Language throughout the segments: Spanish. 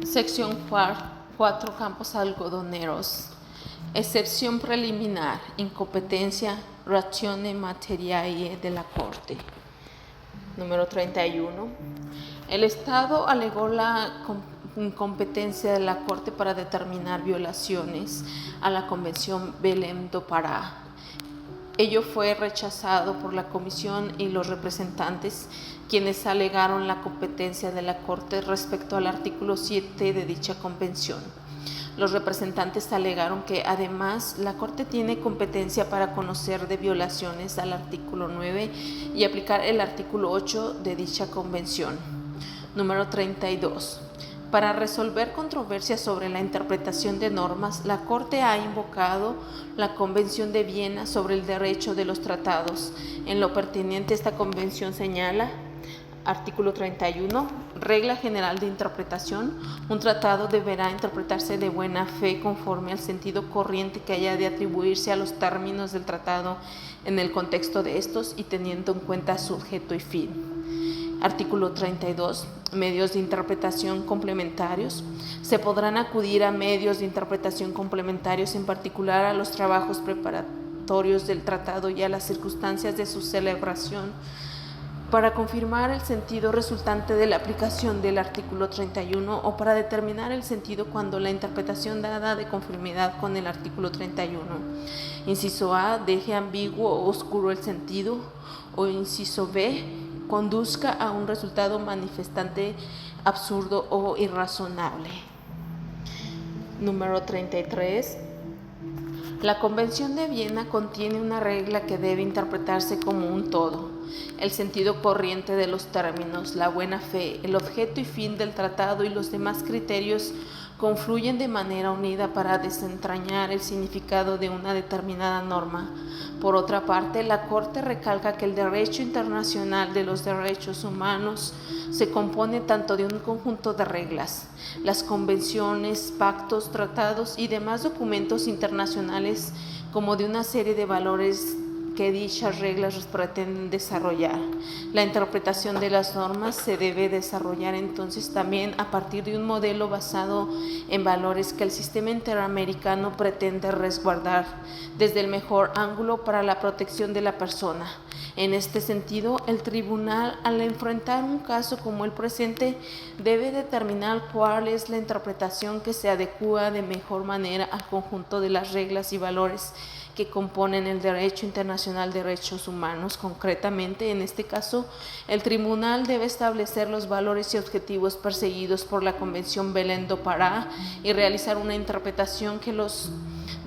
Sección 4. Campos algodoneros. Excepción preliminar. Incompetencia ratione materiae de la Corte. Número 31. El Estado alegó la incompetencia de la Corte para determinar violaciones a la Convención Belém do Pará. Ello fue rechazado por la Comisión y los representantes, quienes alegaron la competencia de la Corte respecto al artículo 7 de dicha convención. Los representantes alegaron que, además, la Corte tiene competencia para conocer de violaciones al artículo 9 y aplicar el artículo 8 de dicha convención. Número 32. Para resolver controversias sobre la interpretación de normas, la Corte ha invocado la Convención de Viena sobre el derecho de los tratados. En lo pertinente, esta convención señala: artículo 31. Regla general de interpretación. Un tratado deberá interpretarse de buena fe conforme al sentido corriente que haya de atribuirse a los términos del tratado en el contexto de estos y teniendo en cuenta sujeto y fin. Artículo 32. Medios de interpretación complementarios. Se podrán acudir a medios de interpretación complementarios, en particular a los trabajos preparatorios del tratado y a las circunstancias de su celebración, para confirmar el sentido resultante de la aplicación del artículo 31 o para determinar el sentido cuando la interpretación dada de conformidad con el artículo 31. Inciso A. Deje ambiguo o oscuro el sentido, o inciso B. Conduzca a un resultado manifestamente absurdo o irrazonable. Número 33. La Convención de Viena contiene una regla que debe interpretarse como un todo: el sentido corriente de los términos, la buena fe, el objeto y fin del tratado y los demás criterios confluyen de manera unida para desentrañar el significado de una determinada norma. Por otra parte, la Corte recalca que el derecho internacional de los derechos humanos se compone tanto de un conjunto de reglas, las convenciones, pactos, tratados y demás documentos internacionales, como de una serie de valores que dichas reglas pretenden desarrollar. La interpretación de las normas se debe desarrollar entonces también a partir de un modelo basado en valores que el sistema interamericano pretende resguardar desde el mejor ángulo para la protección de la persona. En este sentido, el tribunal, al enfrentar un caso como el presente, debe determinar cuál es la interpretación que se adecúa de mejor manera al conjunto de las reglas y valores que componen el derecho internacional de derechos humanos. Concretamente, en este caso, el tribunal debe establecer los valores y objetivos perseguidos por la Convención Belém do Pará y realizar una interpretación que los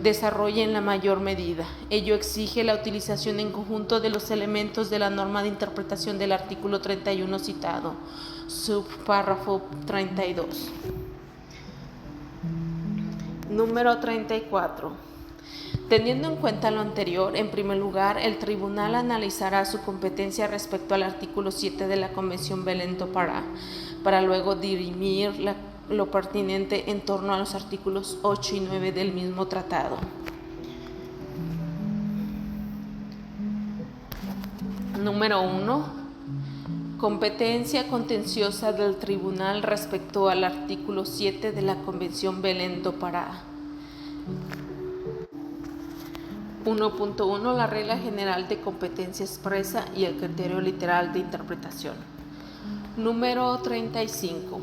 desarrolle en la mayor medida. Ello exige la utilización en conjunto de los elementos de la norma de interpretación del artículo 31 citado, subpárrafo 32. Número 34. Teniendo en cuenta lo anterior, en primer lugar, el tribunal analizará su competencia respecto al artículo 7 de la Convención Belém do Pará, para luego dirimir lo pertinente en torno a los artículos 8 y 9 del mismo tratado. Número 1. Competencia contenciosa del tribunal respecto al artículo 7 de la Convención Belém do Pará. 1.1. La regla general de competencia expresa y el criterio literal de interpretación. Número 35.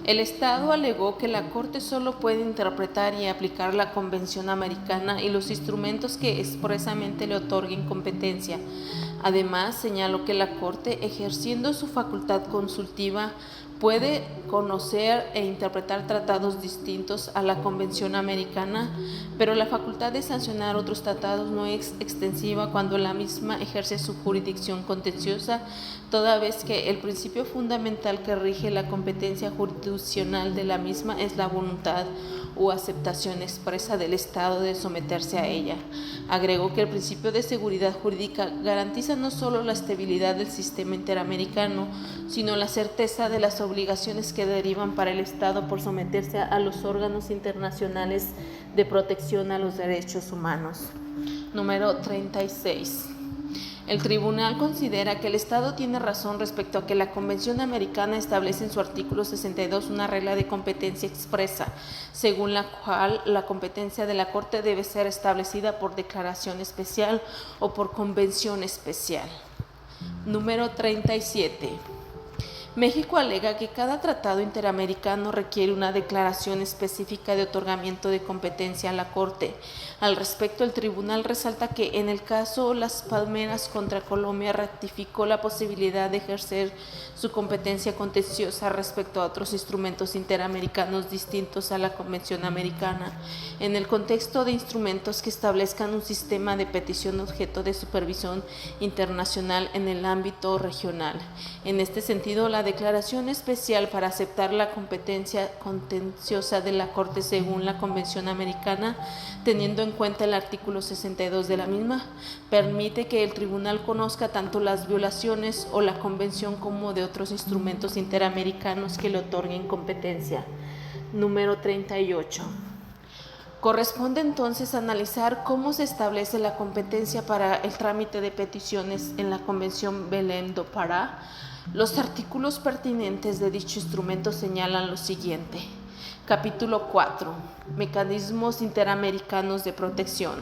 El Estado alegó que la Corte solo puede interpretar y aplicar la Convención Americana y los instrumentos que expresamente le otorguen competencia. Además, señaló que la Corte, ejerciendo su facultad consultiva, puede conocer e interpretar tratados distintos a la Convención Americana, pero la facultad de sancionar otros tratados no es extensiva cuando la misma ejerce su jurisdicción contenciosa, toda vez que el principio fundamental que rige la competencia jurisdiccional de la misma es la voluntad o aceptación expresa del Estado de someterse a ella. Agregó que el principio de seguridad jurídica garantiza no solo la estabilidad del sistema interamericano, sino la certeza de las obligaciones que derivan para el Estado por someterse a los órganos internacionales de protección a los derechos humanos. Número 36. El tribunal considera que el Estado tiene razón respecto a que la Convención Americana establece en su artículo 62 una regla de competencia expresa, según la cual la competencia de la Corte debe ser establecida por declaración especial o por convención especial. Número 37. México alega que cada tratado interamericano requiere una declaración específica de otorgamiento de competencia a la Corte. Al respecto, el tribunal resalta que en el caso Las Palmeras contra Colombia ratificó la posibilidad de ejercer su competencia contenciosa respecto a otros instrumentos interamericanos distintos a la Convención Americana, en el contexto de instrumentos que establezcan un sistema de petición objeto de supervisión internacional en el ámbito regional. En este sentido, la declaración especial para aceptar la competencia contenciosa de la Corte según la Convención Americana, teniendo en cuenta el artículo 62 de la misma, permite que el tribunal conozca tanto las violaciones o la convención como de otros instrumentos interamericanos que le otorguen competencia. Número 38. Corresponde entonces analizar cómo se establece la competencia para el trámite de peticiones en la Convención Belém do Pará. Los artículos pertinentes de dicho instrumento señalan lo siguiente. Capítulo 4. Mecanismos interamericanos de protección.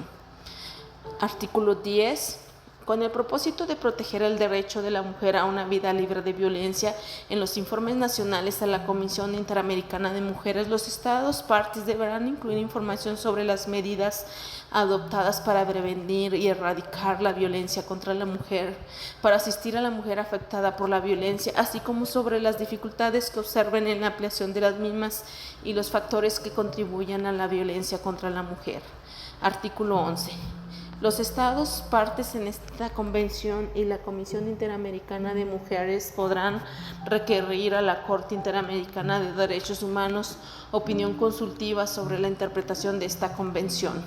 Artículo 10. Con el propósito de proteger el derecho de la mujer a una vida libre de violencia, en los informes nacionales a la Comisión Interamericana de Mujeres, los Estados partes deberán incluir información sobre las medidas adoptadas para prevenir y erradicar la violencia contra la mujer, para asistir a la mujer afectada por la violencia, así como sobre las dificultades que observen en la ampliación de las mismas y los factores que contribuyan a la violencia contra la mujer. Artículo 11. Los Estados partes en esta convención y la Comisión Interamericana de Mujeres podrán requerir a la Corte Interamericana de Derechos Humanos opinión consultiva sobre la interpretación de esta convención.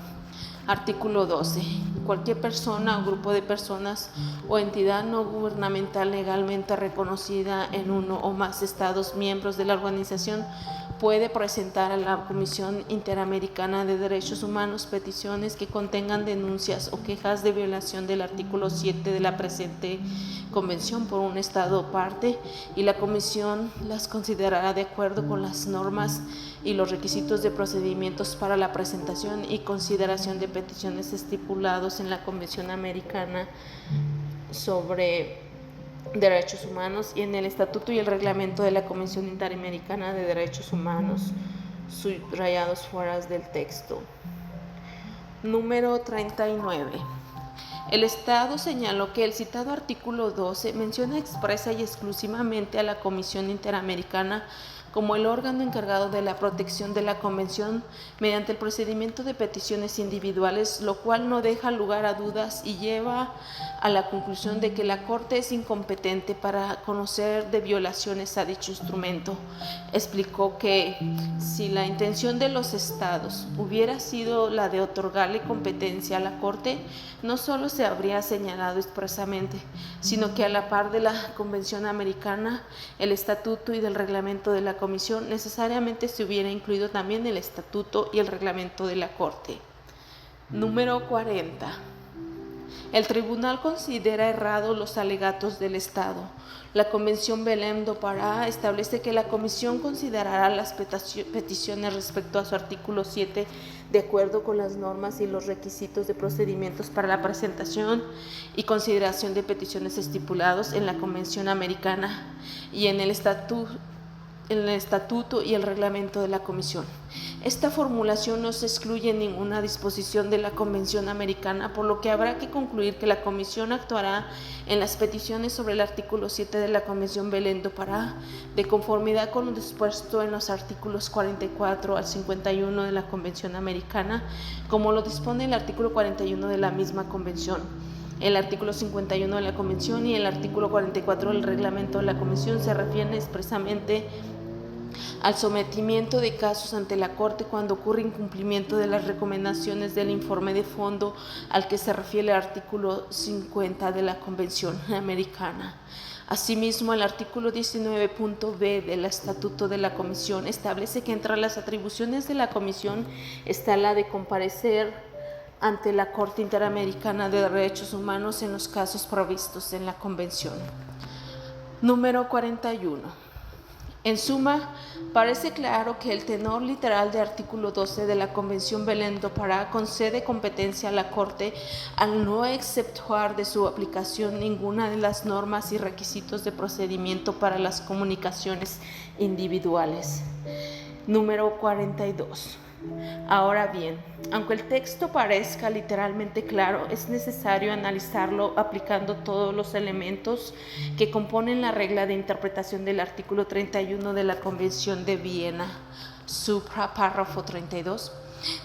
Artículo 12. Cualquier persona o grupo de personas o entidad no gubernamental legalmente reconocida en uno o más Estados miembros de la organización puede presentar a la Comisión Interamericana de Derechos Humanos peticiones que contengan denuncias o quejas de violación del artículo 7 de la presente convención por un Estado parte, y la Comisión las considerará de acuerdo con las normas y los requisitos de procedimientos para la presentación y consideración de peticiones estipulados en la Convención Americana sobre Derechos Humanos y en el Estatuto y el Reglamento de la Comisión Interamericana de Derechos Humanos, subrayados fuera del texto. Número 39. El Estado señaló que el citado artículo 12 menciona expresa y exclusivamente a la Comisión Interamericana como el órgano encargado de la protección de la Convención mediante el procedimiento de peticiones individuales, lo cual no deja lugar a dudas y lleva a la conclusión de que la Corte es incompetente para conocer de violaciones a dicho instrumento. Explicó que si la intención de los Estados hubiera sido la de otorgarle competencia a la Corte, no solo se habría señalado expresamente, sino que a la par de la Convención Americana, el Estatuto y del Reglamento de la Comisión, necesariamente se hubiera incluido también el Estatuto y el Reglamento de la Corte. Número 40. El tribunal considera errados los alegatos del Estado. La Convención Belém do Pará establece que la Comisión considerará las peticiones respecto a su artículo 7 de acuerdo con las normas y los requisitos de procedimientos para la presentación y consideración de peticiones estipulados en la Convención Americana y en el Estatuto y el Reglamento de la Comisión. Esta formulación no se excluye en ninguna disposición de la Convención Americana, por lo que habrá que concluir que la Comisión actuará en las peticiones sobre el artículo 7 de la Convención Belém do Pará, de conformidad con lo dispuesto en los artículos 44 al 51 de la Convención Americana, como lo dispone el artículo 41 de la misma Convención. El artículo 51 de la Convención y el artículo 44 del Reglamento de la Convención se refieren expresamente al sometimiento de casos ante la Corte cuando ocurre incumplimiento de las recomendaciones del informe de fondo al que se refiere el artículo 50 de la Convención Americana. Asimismo, el artículo 19.b del Estatuto de la Comisión establece que entre las atribuciones de la Comisión está la de comparecer ante la Corte Interamericana de Derechos Humanos en los casos provistos en la Convención. Número 41. En suma, parece claro que el tenor literal del artículo 12 de la Convención Belém do Pará concede competencia a la Corte al no exceptuar de su aplicación ninguna de las normas y requisitos de procedimiento para las comunicaciones individuales. Número 42. Ahora bien, aunque el texto parezca literalmente claro, es necesario analizarlo aplicando todos los elementos que componen la regla de interpretación del artículo 31 de la Convención de Viena, párrafo 32.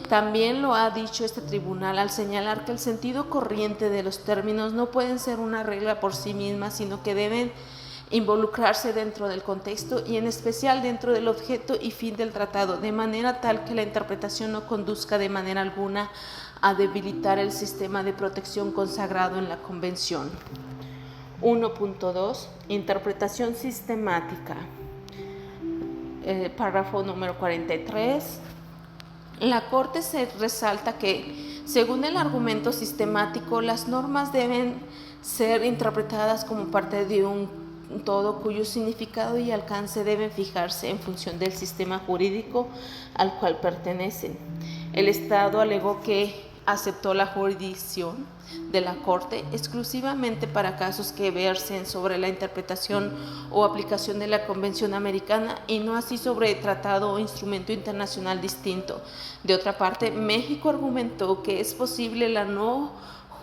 También lo ha dicho este tribunal al señalar que el sentido corriente de los términos no pueden ser una regla por sí mismas, sino que deben involucrarse dentro del contexto y en especial dentro del objeto y fin del tratado, de manera tal que la interpretación no conduzca de manera alguna a debilitar el sistema de protección consagrado en la Convención. 1.2. Interpretación sistemática. Párrafo número 43. La Corte se resalta que, según el argumento sistemático, las normas deben ser interpretadas como parte de un todo cuyo significado y alcance deben fijarse en función del sistema jurídico al cual pertenecen. El Estado alegó que aceptó la jurisdicción de la Corte exclusivamente para casos que versen sobre la interpretación o aplicación de la Convención Americana y no así sobre tratado o instrumento internacional distinto. De otra parte, México argumentó que es posible la no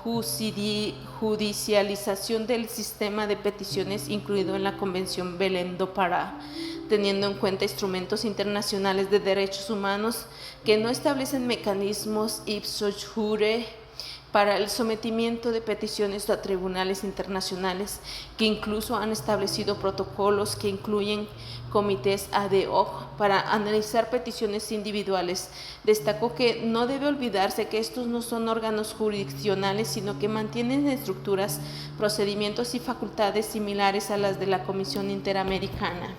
judicialización del sistema de peticiones incluido en la Convención Belém do Pará, teniendo en cuenta instrumentos internacionales de derechos humanos que no establecen mecanismos ipso jure para el sometimiento de peticiones a tribunales internacionales, que incluso han establecido protocolos que incluyen comités ad hoc para analizar peticiones individuales. Destacó que no debe olvidarse que estos no son órganos jurisdiccionales, sino que mantienen estructuras, procedimientos y facultades similares a las de la Comisión Interamericana.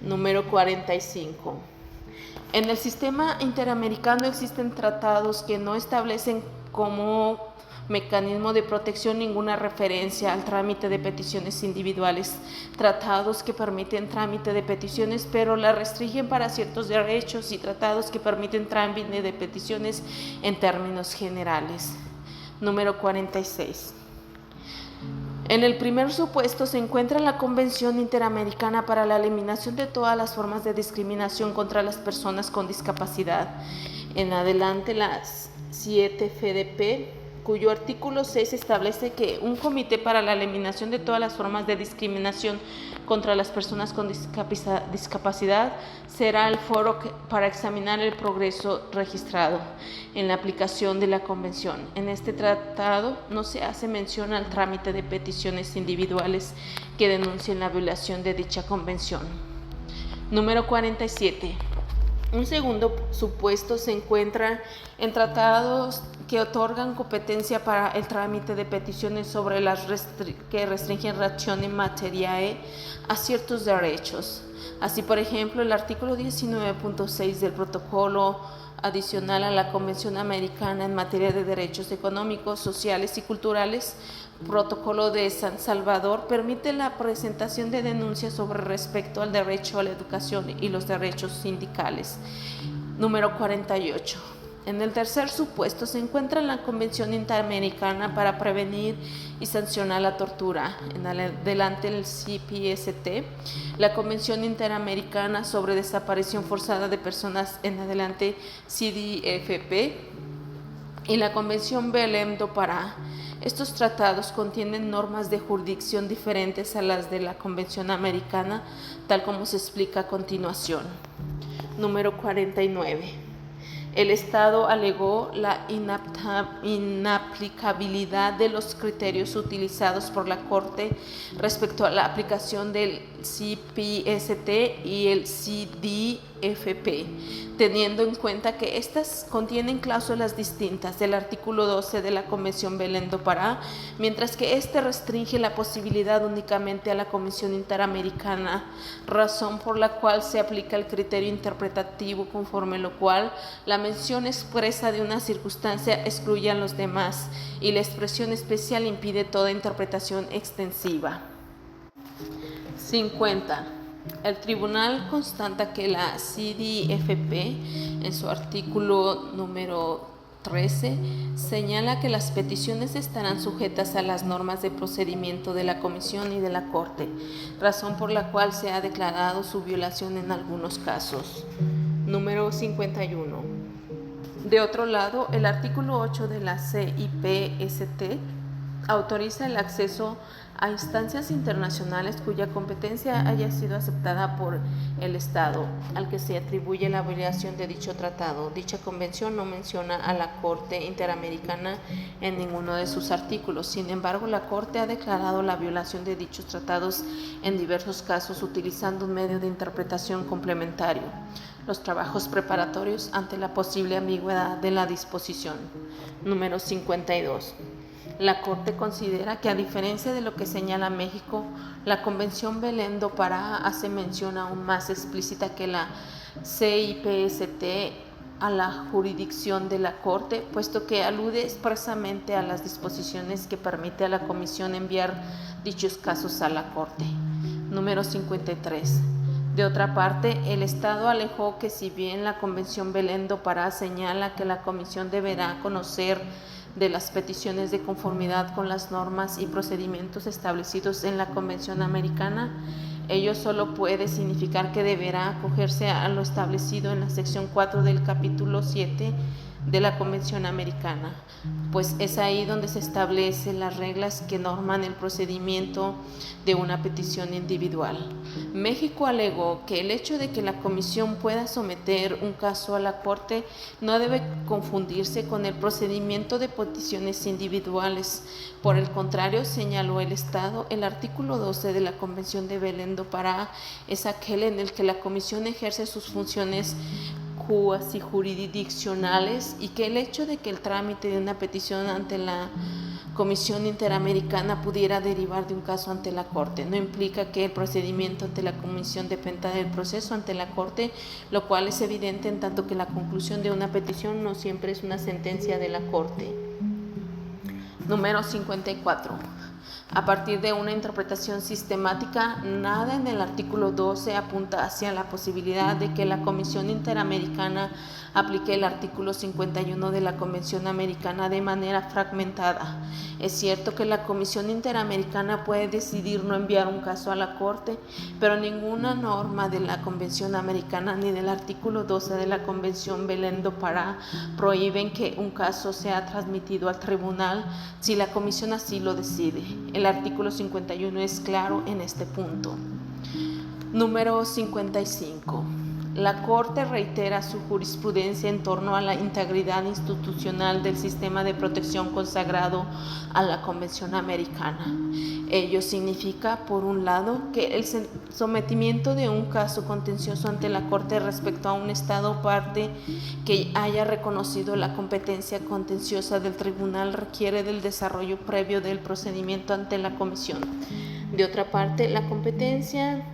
Número 45. En el sistema interamericano existen tratados que no establecen como mecanismo de protección ninguna referencia al trámite de peticiones individuales, tratados que permiten trámite de peticiones pero la restringen para ciertos derechos y tratados que permiten trámite de peticiones en términos generales. Número 46. En el primer supuesto se encuentra la Convención Interamericana para la Eliminación de todas las formas de discriminación contra las personas con discapacidad. En adelante, las 7 FDP, cuyo artículo 6 establece que un comité para la eliminación de todas las formas de discriminación contra las personas con discapacidad será el foro para examinar el progreso registrado en la aplicación de la Convención. En este tratado no se hace mención al trámite de peticiones individuales que denuncien la violación de dicha Convención. Número 47. Un segundo supuesto se encuentra en tratados que otorgan competencia para el trámite de peticiones sobre las que restringen ratione materiae a ciertos derechos. Así, por ejemplo, el artículo 19.6 del protocolo adicional a la Convención Americana en materia de derechos económicos, sociales y culturales, Protocolo de San Salvador, permite la presentación de denuncias sobre respecto al derecho a la educación y los derechos sindicales. Número 48. En el tercer supuesto se encuentra la Convención Interamericana para prevenir y sancionar la tortura. En adelante el CPST, la Convención Interamericana sobre desaparición forzada de personas, en adelante CDFP, y la Convención Belém do Pará. Estos tratados contienen normas de jurisdicción diferentes a las de la Convención Americana, tal como se explica a continuación. Número 49. El Estado alegó la inaplicabilidad de los criterios utilizados por la Corte respecto a la aplicación del CPST y el CDFP. teniendo en cuenta que éstas contienen cláusulas distintas del artículo 12 de la Convención Belén do Pará, mientras que este restringe la posibilidad únicamente a la Comisión Interamericana, razón por la cual se aplica el criterio interpretativo, conforme lo cual la mención expresa de una circunstancia excluye a los demás y la expresión especial impide toda interpretación extensiva. 50. El tribunal constata que la CIDFP, en su artículo número 13, señala que las peticiones estarán sujetas a las normas de procedimiento de la Comisión y de la Corte, razón por la cual se ha declarado su violación en algunos casos. Número 51. De otro lado, el artículo 8 de la CIPST autoriza el acceso a instancias internacionales cuya competencia haya sido aceptada por el Estado al que se atribuye la violación de dicho tratado. Dicha convención no menciona a la Corte Interamericana en ninguno de sus artículos. Sin embargo, la Corte ha declarado la violación de dichos tratados en diversos casos utilizando un medio de interpretación complementario: los trabajos preparatorios ante la posible ambigüedad de la disposición. Número 52. La Corte considera que, a diferencia de lo que señala México, la Convención Belén do Pará hace mención aún más explícita que la CIPST a la jurisdicción de la Corte, puesto que alude expresamente a las disposiciones que permite a la Comisión enviar dichos casos a la Corte. Número 53. De otra parte, el Estado alegó que, si bien la Convención Belén do Pará señala que la Comisión deberá conocer de las peticiones de conformidad con las normas y procedimientos establecidos en la Convención Americana, ello solo puede significar que deberá acogerse a lo establecido en la sección 4 del capítulo 7 de la Convención Americana, pues es ahí donde se establecen las reglas que norman el procedimiento de una petición individual. México alegó que el hecho de que la Comisión pueda someter un caso a la Corte no debe confundirse con el procedimiento de peticiones individuales. Por el contrario, señaló el Estado, el artículo 12 de la Convención de Belén do Pará es aquel en el que la Comisión ejerce sus funciones cuasi jurisdiccionales, y que el hecho de que el trámite de una petición ante la Comisión Interamericana pudiera derivar de un caso ante la Corte no implica que el procedimiento ante la Comisión dependa del proceso ante la Corte, lo cual es evidente en tanto que la conclusión de una petición no siempre es una sentencia de la Corte. Número 54. A partir de una interpretación sistemática, nada en el artículo 12 apunta hacia la posibilidad de que la Comisión Interamericana aplique el artículo 51 de la Convención Americana de manera fragmentada. Es cierto que la Comisión Interamericana puede decidir no enviar un caso a la Corte, pero ninguna norma de la Convención Americana ni del artículo 12 de la Convención Belén do Pará prohíben que un caso sea transmitido al tribunal si la Comisión así lo decide. El artículo 51 es claro en este punto. Número 55. La Corte reitera su jurisprudencia en torno a la integridad institucional del sistema de protección consagrado a la Convención Americana. Ello significa, por un lado, que el sometimiento de un caso contencioso ante la Corte respecto a un Estado parte que haya reconocido la competencia contenciosa del tribunal requiere del desarrollo previo del procedimiento ante la Comisión. De otra parte, la competencia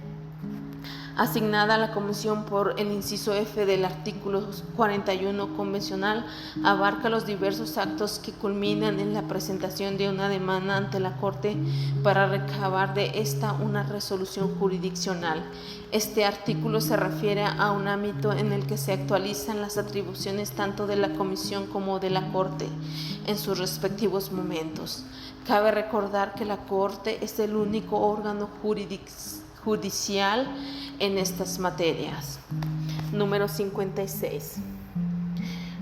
asignada a la Comisión por el inciso F del artículo 41 convencional abarca los diversos actos que culminan en la presentación de una demanda ante la Corte para recabar de esta una resolución jurisdiccional. Este artículo se refiere a un ámbito en el que se actualizan las atribuciones tanto de la Comisión como de la Corte en sus respectivos momentos. Cabe recordar que la Corte es el único órgano judicial en estas materias. Número 56.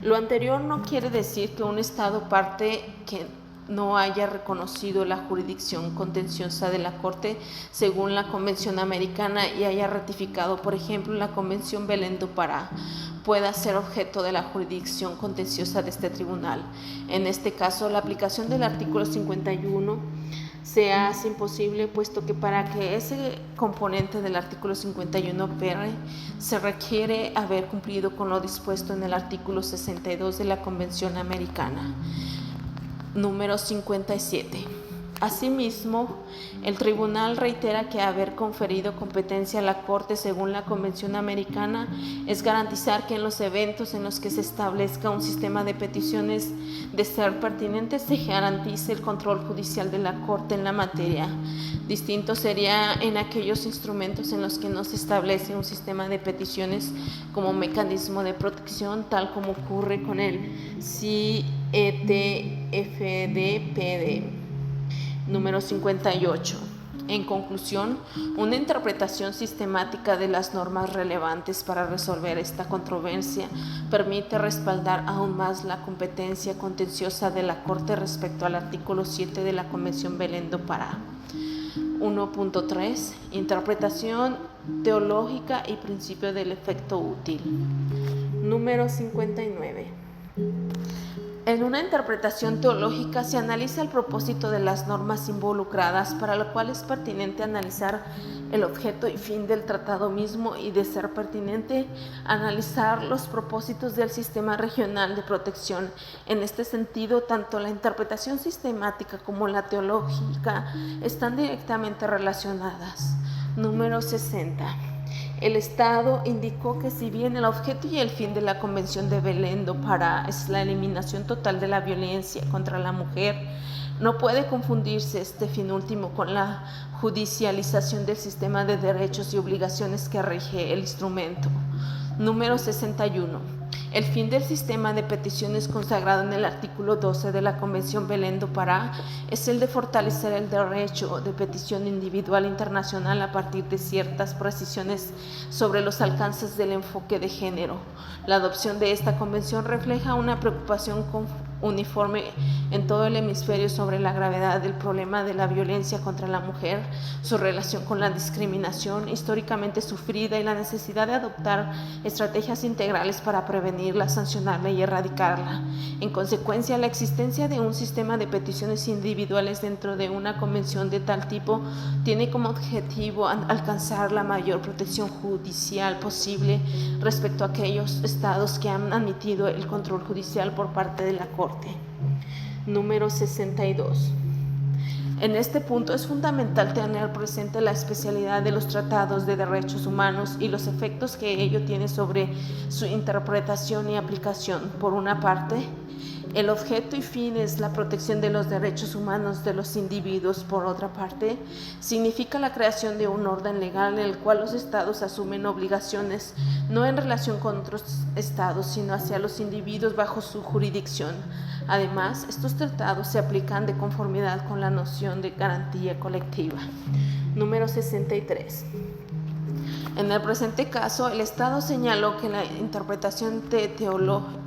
Lo anterior no quiere decir que un Estado parte que no haya reconocido la jurisdicción contenciosa de la Corte según la Convención Americana y haya ratificado, por ejemplo, la Convención Belén do Pará, pueda ser objeto de la jurisdicción contenciosa de este tribunal. En este caso, la aplicación del artículo 51 se hace imposible, puesto que para que ese componente del artículo 51 opere, se requiere haber cumplido con lo dispuesto en el artículo 62 de la Convención Americana, número 57. Asimismo, el tribunal reitera que haber conferido competencia a la Corte según la Convención Americana es garantizar que en los eventos en los que se establezca un sistema de peticiones de ser pertinente se garantice el control judicial de la Corte en la materia. Distinto sería en aquellos instrumentos en los que no se establece un sistema de peticiones como mecanismo de protección, tal como ocurre con el CETFDPD. Número 58. En conclusión, una interpretación sistemática de las normas relevantes para resolver esta controversia permite respaldar aún más la competencia contenciosa de la Corte respecto al artículo 7 de la Convención Belén do Pará. 1.3. Interpretación teológica y principio del efecto útil. Número 59. En una interpretación teológica se analiza el propósito de las normas involucradas, para lo cual es pertinente analizar el objeto y fin del tratado mismo y, de ser pertinente, analizar los propósitos del sistema regional de protección. En este sentido, tanto la interpretación sistemática como la teológica están directamente relacionadas. Número 60. El Estado indicó que si bien el objeto y el fin de la Convención de Belén do Pará es la eliminación total de la violencia contra la mujer, no puede confundirse este fin último con la judicialización del sistema de derechos y obligaciones que rige el instrumento. Número 61. El fin del sistema de peticiones consagrado en el artículo 12 de la Convención Belén do Pará es el de fortalecer el derecho de petición individual internacional a partir de ciertas precisiones sobre los alcances del enfoque de género. La adopción de esta convención refleja una preocupación uniforme en todo el hemisferio sobre la gravedad del problema de la violencia contra la mujer, su relación con la discriminación históricamente sufrida y la necesidad de adoptar estrategias integrales para prevenirla, sancionarla y erradicarla. En consecuencia, la existencia de un sistema de peticiones individuales dentro de una convención de tal tipo tiene como objetivo alcanzar la mayor protección judicial posible respecto a aquellos estados que han admitido el control judicial por parte de la Corte. Número 62. En este punto es fundamental tener presente la especialidad de los tratados de derechos humanos y los efectos que ello tiene sobre su interpretación y aplicación. Por una parte, el objeto y fin es la protección de los derechos humanos de los individuos. Por otra parte, significa la creación de un orden legal en el cual los estados asumen obligaciones no en relación con otros estados, sino hacia los individuos bajo su jurisdicción. Además, estos tratados se aplican de conformidad con la noción de garantía colectiva. Número 63. En el presente caso, el Estado señaló que la interpretación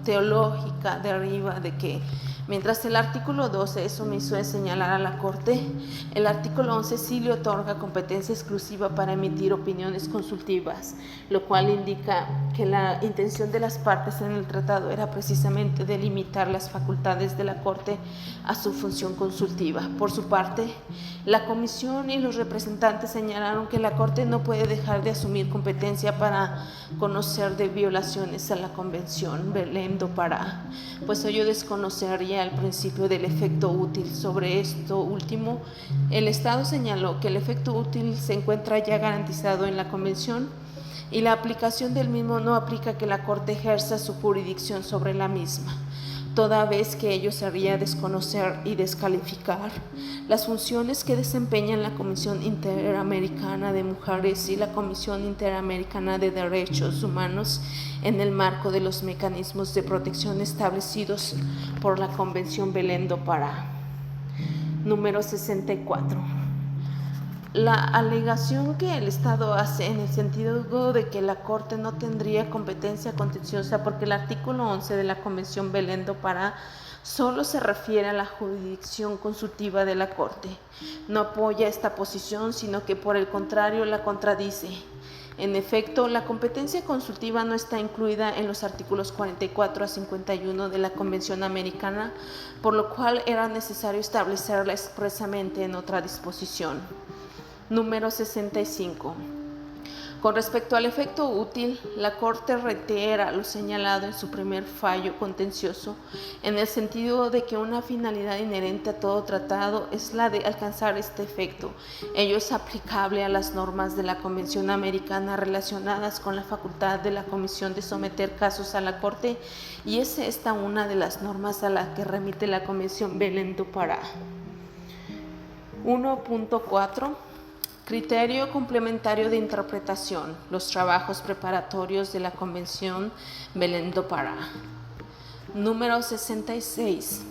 teológica deriva de que, mientras el artículo 12 es omiso de señalar a la Corte, el artículo 11 sí le otorga competencia exclusiva para emitir opiniones consultivas, lo cual indica que la intención de las partes en el tratado era precisamente delimitar las facultades de la Corte a su función consultiva. Por su parte, la Comisión y los representantes señalaron que la Corte no puede dejar de asumir competencia para conocer de violaciones a la Convención Belén do Pará, pues ello desconocería el principio del efecto útil. Sobre esto último, el Estado señaló que el efecto útil se encuentra ya garantizado en la Convención y la aplicación del mismo no aplica que la Corte ejerza su jurisdicción sobre la misma, toda vez que ello sería desconocer y descalificar las funciones que desempeñan la Comisión Interamericana de Mujeres y la Comisión Interamericana de Derechos Humanos en el marco de los mecanismos de protección establecidos por la Convención Belén do Pará. Número 64. La alegación que el Estado hace en el sentido de que la Corte no tendría competencia contenciosa porque el artículo 11 de la Convención Belén do Pará solo se refiere a la jurisdicción consultiva de la Corte, no apoya esta posición, sino que por el contrario la contradice. En efecto, la competencia consultiva no está incluida en los artículos 44 a 51 de la Convención Americana, por lo cual era necesario establecerla expresamente en otra disposición. Número 65. Con respecto al efecto útil, la Corte reitera lo señalado en su primer fallo contencioso, en el sentido de que una finalidad inherente a todo tratado es la de alcanzar este efecto. Ello es aplicable a las normas de la Convención Americana relacionadas con la facultad de la Comisión de someter casos a la Corte, y es esta una de las normas a la que remite la Convención Belén do Pará. 1.4. Criterio complementario de interpretación. Los trabajos preparatorios de la Convención Belén do Pará. Número 66.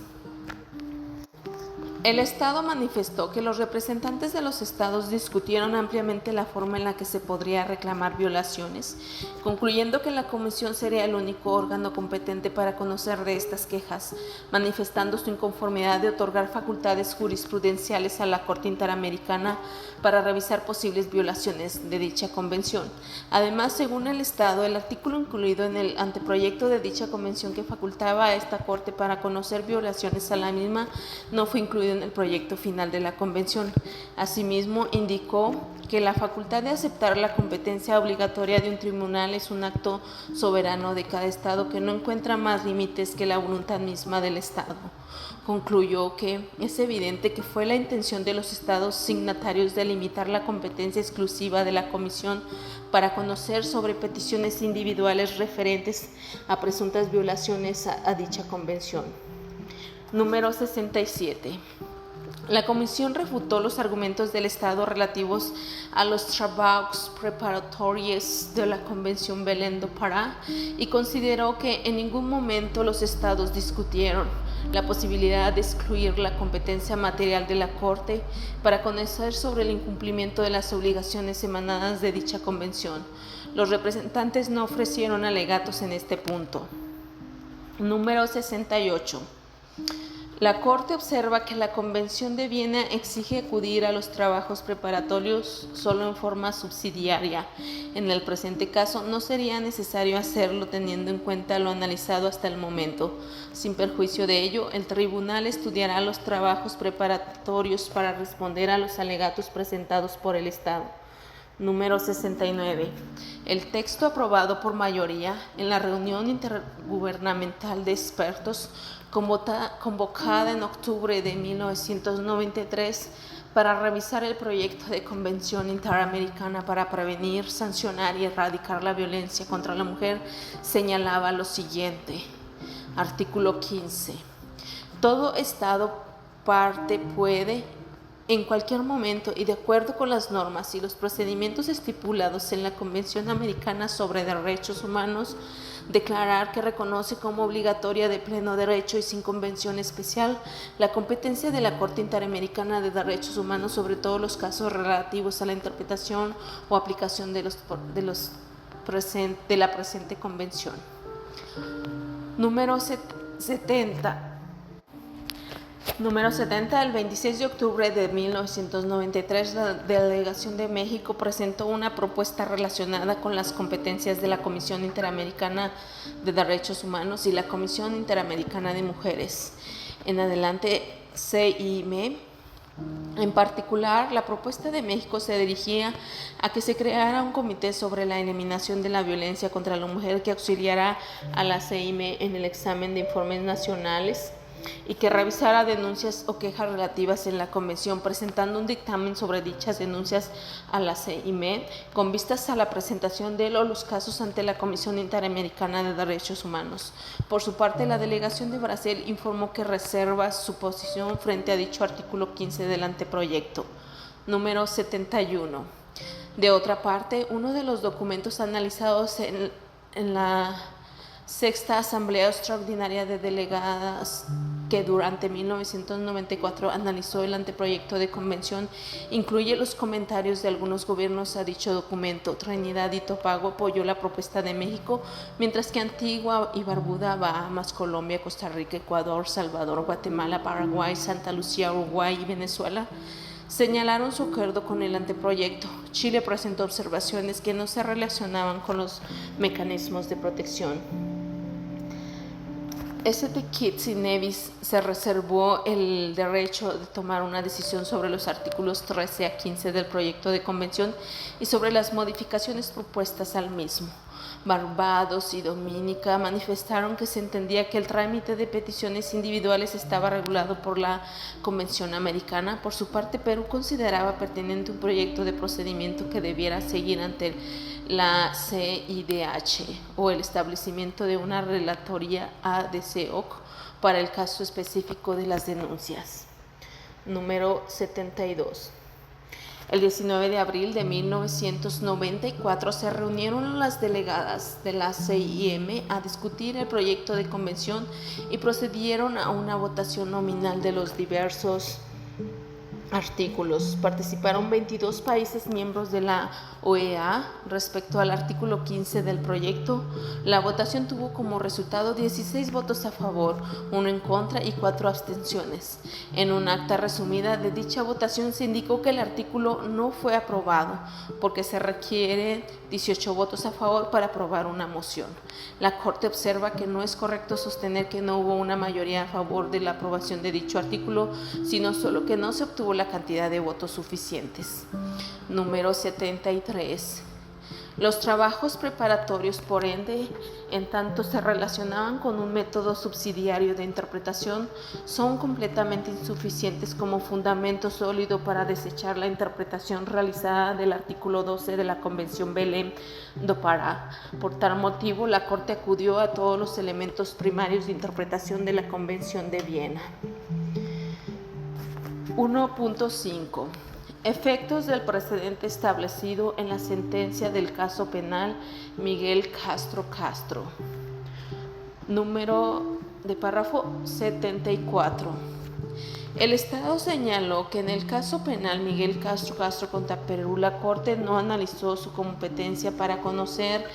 El Estado manifestó que los representantes de los estados discutieron ampliamente la forma en la que se podría reclamar violaciones, concluyendo que la Comisión sería el único órgano competente para conocer de estas quejas, manifestando su inconformidad de otorgar facultades jurisprudenciales a la Corte Interamericana para revisar posibles violaciones de dicha convención. Además, según el Estado, el artículo incluido en el anteproyecto de dicha convención que facultaba a esta Corte para conocer violaciones a la misma no fue incluido en el proyecto final de la Convención. Asimismo, indicó que la facultad de aceptar la competencia obligatoria de un tribunal es un acto soberano de cada Estado que no encuentra más límites que la voluntad misma del Estado. Concluyó que es evidente que fue la intención de los Estados signatarios de limitar la competencia exclusiva de la Comisión para conocer sobre peticiones individuales referentes a presuntas violaciones a dicha convención. Número 67. La Comisión refutó los argumentos del Estado relativos a los trabajos preparatorios de la Convención Belén do Pará y consideró que en ningún momento los Estados discutieron la posibilidad de excluir la competencia material de la Corte para conocer sobre el incumplimiento de las obligaciones emanadas de dicha convención. Los representantes no ofrecieron alegatos en este punto. Número 68. La Corte observa que la Convención de Viena exige acudir a los trabajos preparatorios solo en forma subsidiaria. En el presente caso no sería necesario hacerlo teniendo en cuenta lo analizado hasta el momento. Sin perjuicio de ello, el tribunal estudiará los trabajos preparatorios para responder a los alegatos presentados por el Estado. Número 69. El texto aprobado por mayoría en la reunión intergubernamental de expertos convocada en octubre de 1993 para revisar el proyecto de Convención Interamericana para prevenir, sancionar y erradicar la violencia contra la mujer, señalaba lo siguiente. Artículo 15. Todo Estado parte puede, en cualquier momento y de acuerdo con las normas y los procedimientos estipulados en la Convención Americana sobre Derechos Humanos, declarar que reconoce como obligatoria de pleno derecho y sin convención especial la competencia de la Corte Interamericana de Derechos Humanos sobre todos los casos relativos a la interpretación o aplicación de la presente convención. Número 70. Número 70. El 26 de octubre de 1993, la Delegación de México presentó una propuesta relacionada con las competencias de la Comisión Interamericana de Derechos Humanos y la Comisión Interamericana de Mujeres. En adelante, CIME. En particular, la propuesta de México se dirigía a que se creara un comité sobre la eliminación de la violencia contra la mujer que auxiliara a la CIME en el examen de informes nacionales y que revisara denuncias o quejas relativas en la Convención, presentando un dictamen sobre dichas denuncias a la CIME con vistas a la presentación de los casos ante la Comisión Interamericana de Derechos Humanos. Por su parte, la delegación de Brasil informó que reserva su posición frente a dicho artículo 15 del anteproyecto. Número 71. De otra parte, uno de los documentos analizados en la Sexta Asamblea Extraordinaria de Delegadas, que durante 1994 analizó el anteproyecto de convención, incluye los comentarios de algunos gobiernos a dicho documento. Trinidad y Tobago apoyó la propuesta de México, mientras que Antigua y Barbuda, Bahamas, Colombia, Costa Rica, Ecuador, Salvador, Guatemala, Paraguay, Santa Lucía, Uruguay y Venezuela señalaron su acuerdo con el anteproyecto. Chile presentó observaciones que no se relacionaban con los mecanismos de protección. St. Kitts y Nevis se reservó el derecho de tomar una decisión sobre los artículos 13 a 15 del proyecto de convención y sobre las modificaciones propuestas al mismo. Barbados y Dominica manifestaron que se entendía que el trámite de peticiones individuales estaba regulado por la Convención Americana. Por su parte, Perú consideraba pertinente un proyecto de procedimiento que debiera seguir ante la CIDH o el establecimiento de una relatoría ADCOC para el caso específico de las denuncias. Número 72. El 19 de abril de 1994 se reunieron las delegadas de la CIM a discutir el proyecto de convención y procedieron a una votación nominal de los diversos artículos. Participaron 22 países miembros de la OEA. Respecto al artículo 15 del proyecto, la votación tuvo como resultado 16 votos a favor, 1 en contra y 4 abstenciones. En un acta resumida de dicha votación se indicó que el artículo no fue aprobado porque se requieren 18 votos a favor para aprobar una moción. La Corte observa que no es correcto sostener que no hubo una mayoría a favor de la aprobación de dicho artículo, sino solo que no se obtuvo la cantidad de votos suficientes. Número 73. Los trabajos preparatorios, por ende, en tanto se relacionaban con un método subsidiario de interpretación, son completamente insuficientes como fundamento sólido para desechar la interpretación realizada del artículo 12 de la Convención Belém do Pará. Por tal motivo, la Corte acudió a todos los elementos primarios de interpretación de la Convención de Viena. 1.5. Efectos del precedente establecido en la sentencia del caso penal Miguel Castro Castro. Número de párrafo 74. El Estado señaló que en el caso penal Miguel Castro Castro contra Perú, la Corte no analizó su competencia para conocer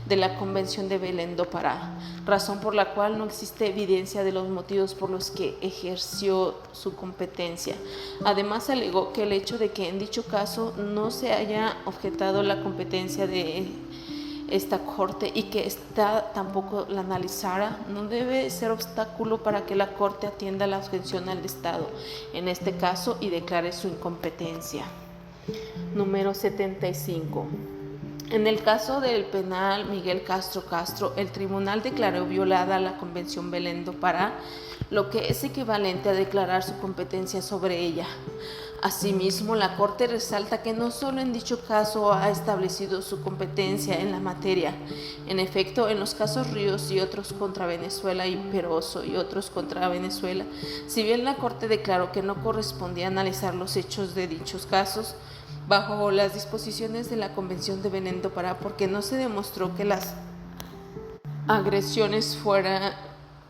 de la Convención de Belém do Pará, razón por la cual no existe evidencia de los motivos por los que ejerció su competencia. Además, alegó que el hecho de que en dicho caso no se haya objetado la competencia de esta Corte y que ésta tampoco la analizara, no debe ser obstáculo para que la Corte atienda la objeción al Estado en este caso y declare su incompetencia. Número 75. En el caso del penal Miguel Castro Castro, el tribunal declaró violada la Convención Belém do Pará, lo que es equivalente a declarar su competencia sobre ella. Asimismo, la Corte resalta que no solo en dicho caso ha establecido su competencia en la materia. En efecto, en los casos Ríos y otros contra Venezuela y Peroso y otros contra Venezuela, si bien la Corte declaró que no correspondía analizar los hechos de dichos casos bajo las disposiciones de la Convención de Belém do Pará, porque no se demostró que las agresiones fueran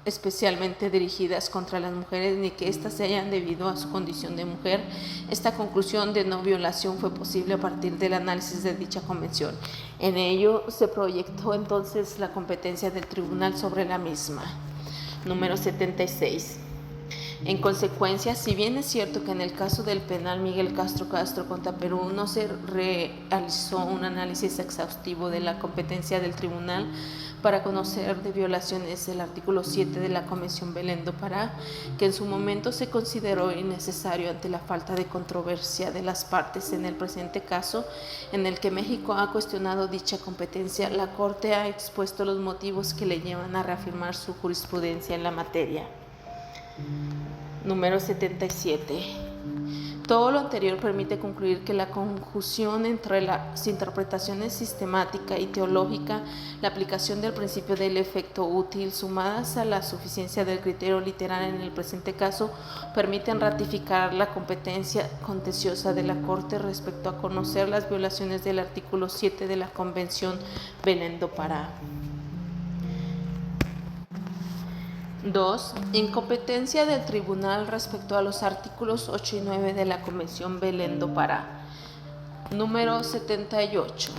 especialmente dirigidas contra las mujeres ni que éstas se hayan debido a su condición de mujer. Esta conclusión de no violación fue posible a partir del análisis de dicha convención. En ello se proyectó entonces la competencia del tribunal sobre la misma. Número 76. En consecuencia, si bien es cierto que en el caso del penal Miguel Castro Castro contra Perú no se realizó un análisis exhaustivo de la competencia del tribunal para conocer de violaciones del artículo 7 de la Convención Belém do Pará, que en su momento se consideró innecesario ante la falta de controversia de las partes en el presente caso, en el que México ha cuestionado dicha competencia, la Corte ha expuesto los motivos que le llevan a reafirmar su jurisprudencia en la materia. Número 77. Todo lo anterior permite concluir que la conjunción entre las interpretaciones sistemática y teológica, la aplicación del principio del efecto útil, sumadas a la suficiencia del criterio literal en el presente caso, permiten ratificar la competencia contenciosa de la Corte respecto a conocer las violaciones del artículo 7 de la Convención Belém do Pará. 2. Incompetencia del tribunal respecto a los artículos 8 y 9 de la Convención Belém do Pará. Número 78.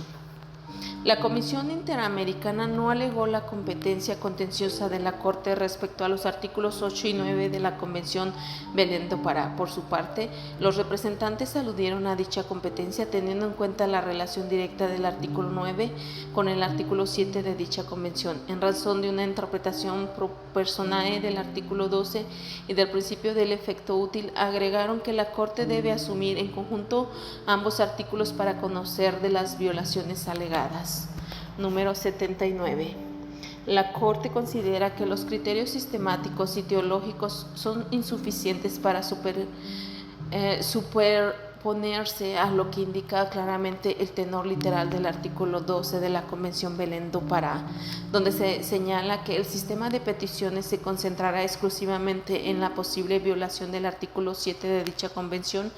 La Comisión Interamericana no alegó la competencia contenciosa de la Corte respecto a los artículos 8 y 9 de la Convención Belén do Pará. Por su parte, los representantes aludieron a dicha competencia teniendo en cuenta la relación directa del artículo 9 con el artículo 7 de dicha convención, en razón de una interpretación pro personae del artículo 12 y del principio del efecto útil. Agregaron que la Corte debe asumir en conjunto ambos artículos para conocer de las violaciones alegadas. Número 79. La Corte considera que los criterios sistemáticos y teológicos son insuficientes para superponerse a lo que indica claramente el tenor literal del artículo 12 de la Convención Belén do Pará, donde se señala que el sistema de peticiones se concentrará exclusivamente en la posible violación del artículo 7 de dicha convención.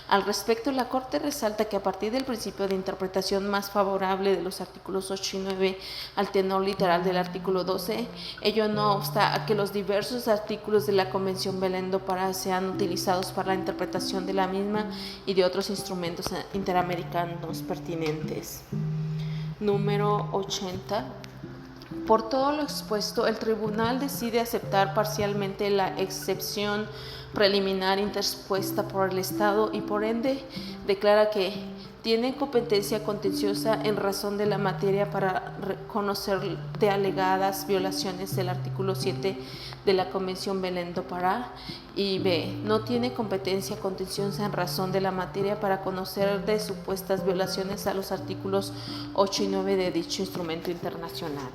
Al respecto, la Corte resalta que a partir del principio de interpretación más favorable de los artículos 8 y 9 al tenor literal del artículo 12, ello no obsta a que los diversos artículos de la Convención Belén do Pará sean utilizados para la interpretación de la misma y de otros instrumentos interamericanos pertinentes. Número 80. Por todo lo expuesto, el tribunal decide aceptar parcialmente la excepción preliminar interpuesta por el Estado y por ende declara que tiene competencia contenciosa en razón de la materia para conocer de alegadas violaciones del artículo 7 de la Convención Belén do Pará, y B. No tiene competencia contenciosa en razón de la materia para conocer de supuestas violaciones a los artículos 8 y 9 de dicho instrumento internacional.